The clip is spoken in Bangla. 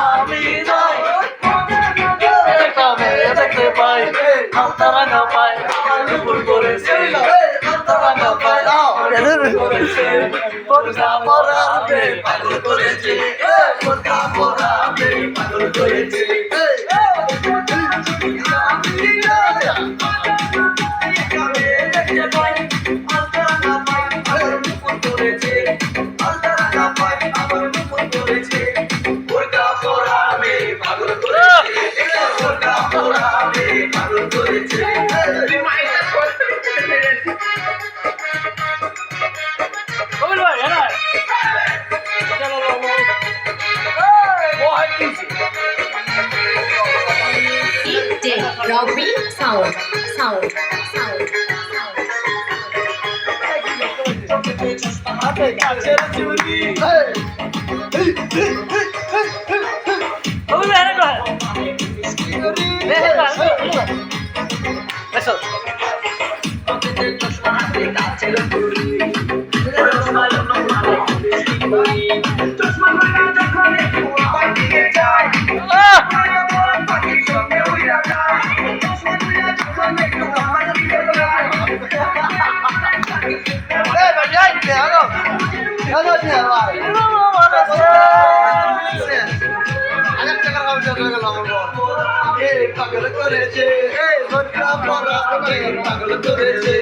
আমি নাই একটা মেয়ে দেখতে পাই হালতা রাঙা পাই দুপুর করেছে হালতা রাঙা পাই করেছে বোরকা পরা মেয়ে পাগল করেছে বোরকা পরা মেয়ে পাগল করেছে Robin sound. পাগল করেছে পাগল করেছে